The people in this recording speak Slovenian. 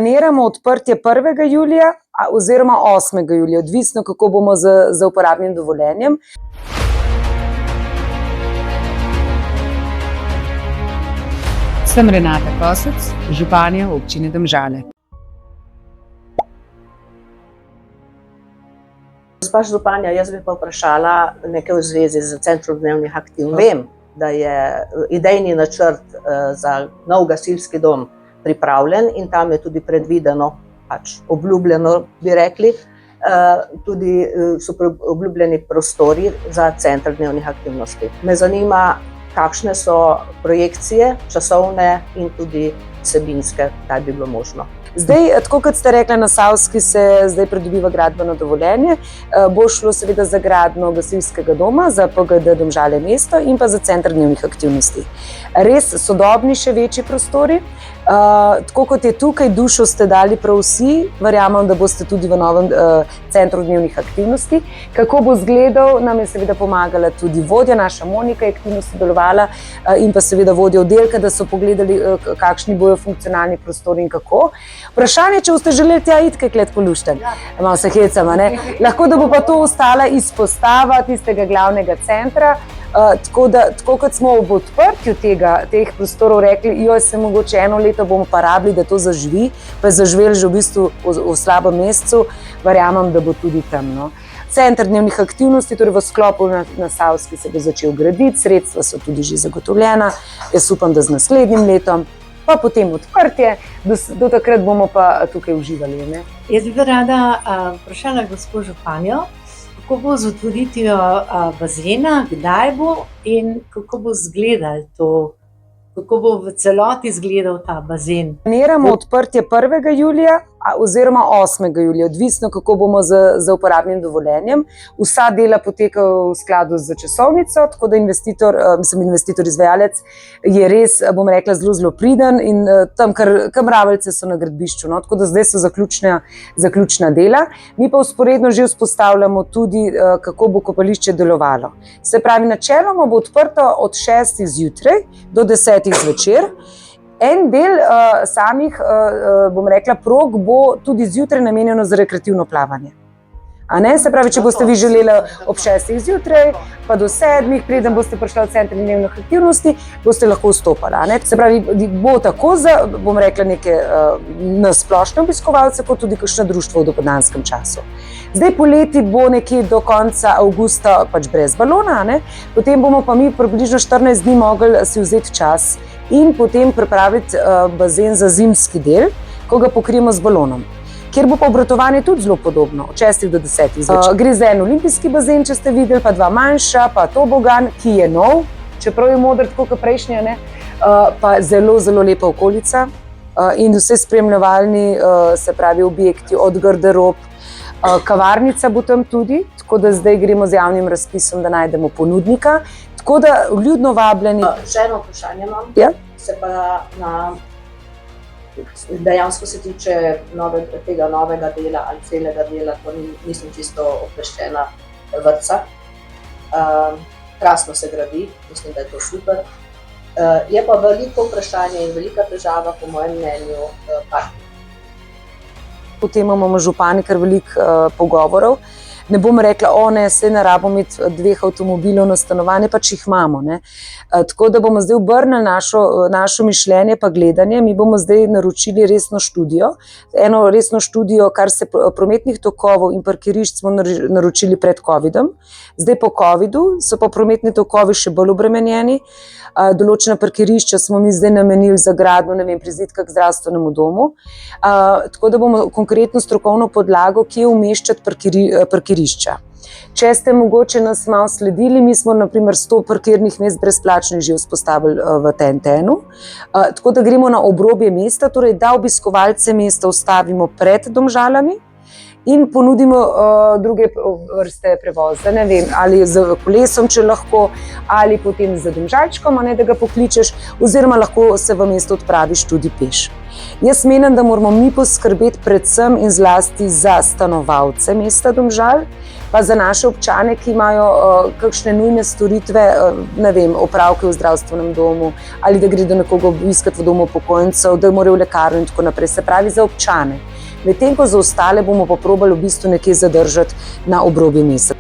Planiramo odprtje 1. julija oziroma 8. julija, odvisno kako bomo z uporabnim dovoljenjem. Sem Renata Kosec, županja občine Domžale. Gospa županja, jaz bi pa vprašala nekaj v zvezi z Centrom dnevnih aktivnosti. Vem, da je idejni načrt za nov gasilski dom pripravljen in tam je tudi predvideno, obljubljeno bi rekli, tudi so obljubljeni prostori za Center dnevnih aktivnosti. Me zanima, kakšne so projekcije, časovne in tudi vsebinske, kaj bi bilo možno. Zdaj, tako kot ste rekli, na Savski se zdaj pridobiva gradbeno dovoljenje. Bo šlo seveda za gradnjo gasilskega doma, za PGD Domžale mesto in pa za Center dnevnih aktivnosti. Res sodobni, še večji prostori. Tako kot je tukaj, dušo ste dali prav vsi, verjamem, da boste tudi v novem Centru dnevnih aktivnosti. Kako bo izgledal, nam je seveda pomagala tudi vodja, naša Monika je aktivno sodelovala in pa seveda vodja oddelka, da so pogledali, kakšni bojo funkcionalni prostori in kako. Vprašanje, če boste želeli tja iti, kaj klet polušten. Malo se hecama, ne? Lahko, da bo pa to ostala izpostava tistega glavnega centra. Tako kot smo ob odprtju teh prostorov rekli, se mogoče eno leto bomo pa rabili, da to zaživi, pa je zaživelo že v bistvu v slabem mesecu, verjamem, da bo tudi tam. No. Center dnevnih aktivnosti, torej v sklopu na Savski se bo začel graditi, sredstva so tudi že zagotovljena, jaz upam, da z naslednjim letom, pa potem odprtje, do takrat bomo pa tukaj uživali. Ne? Jaz bi rada vprašala gospo županjo, kako bo z otvoritvijo bazena, kdaj bo in kako bo izgledal to, kako bo v celoti izgledal ta bazen. Planiramo odprtje 1. julija oziroma 8. julija, odvisno kako bomo z uporabnim dovoljenjem. Vsa dela potekajo v skladu z časovnico, tako da investitor izvajalec je res, bom rekla, zelo priden in tam kar mravljice so na gradbišču, no? Tako da zdaj so zaključna dela. Mi pa vzporedno že vzpostavljamo tudi, kako bo kopališče delovalo. Se pravi, načeloma bo odprto od 6. zjutraj do 10. zvečer. En del samih, bom rekla, prog bo tudi zjutraj namenjeno za rekreativno plavanje. Se pravi, če boste vi želeli ob 6. zjutraj, pa do 7. preden boste prišli v Center dnevnih aktivnosti, boste lahko vstopali. Se pravi, bo tako za, bom rekla, neke splošne obiskovalce, kot tudi kakšno društvo v dopoldanskem času. Zdaj poleti bo nekje do konca avgusta brez balona, potem bomo pa mi približno 14 dni mogli si vzeti čas in potem pripraviti bazen za zimski del, ko ga pokrijemo z balonom. Kjer bo pa obratovanje tudi zelo podobno, od 6. do 10. zvečer. Gre za en olimpijski bazen, če ste videli, pa 2 manjša, pa tobogan, ki je nov, čeprav je moder tako kot prejšnji, pa zelo lepa okolica in vse spremljevalni, se pravi, objekti od garderob. Kavarnica bo tam tudi, tako da zdaj gremo z javnim razpisom, da najdemo ponudnika. Tako da vljudno vabljeni. Še eno vprašanje imam, se pa dejansko se tiče tega novega dela ali celega dela, to nisem čisto obveščena, vrtca. Krasno se gradi, mislim, da je to super. Je pa veliko vprašanje in velika težava, po mojem mnenju, parking. Potem imamo župani kar veliko pogovorov. Ne bom rekla, saj ne rabimo imeti 2 avtomobilov na stanovanje, pač jih imamo. Tako da bomo zdaj obrnili našo mišljenje pa gledanje. Mi bomo zdaj naročili resno študijo. Eno resno študijo, kar se prometnih tokov in parkirišč smo naročili pred covidom. Zdaj po covidu so pa prometni tokovi še bolj obremenjeni. Določena parkirišča smo mi zdaj namenili za gradnjo, prizidka k zdravstvenemu domu. Tako da bomo konkretno strokovno podlago, kje umeščati parkirišča. Če ste mogoče nas malo sledili, mi smo naprimer 100 parkirnih mest brezplačno že vzpostavili v TNT-nu. Tako da gremo na obrobje mesta, torej da obiskovalce mesta ustavimo pred Domžalami in ponudimo druge vrste prevoza, ne vem, ali z kolesom, če lahko, ali potem z Domžalčkom, a ne, da ga pokličeš, oziroma lahko se v mesto odpraviš tudi peš. Jaz menim, da moramo mi poskrbeti predvsem in zlasti za stanovalce mesta Domžal, pa za naše občane, ki imajo kakšne nujne storitve, ne vem, opravke v zdravstvenem domu, ali da gredo nekoga obiskati v domu upokojencev, da morajo v lekarno in tako naprej, se pravi za občane. Medtem ko za ostale bomo pa probali v bistvu nekje zadržati na obrobju mesta.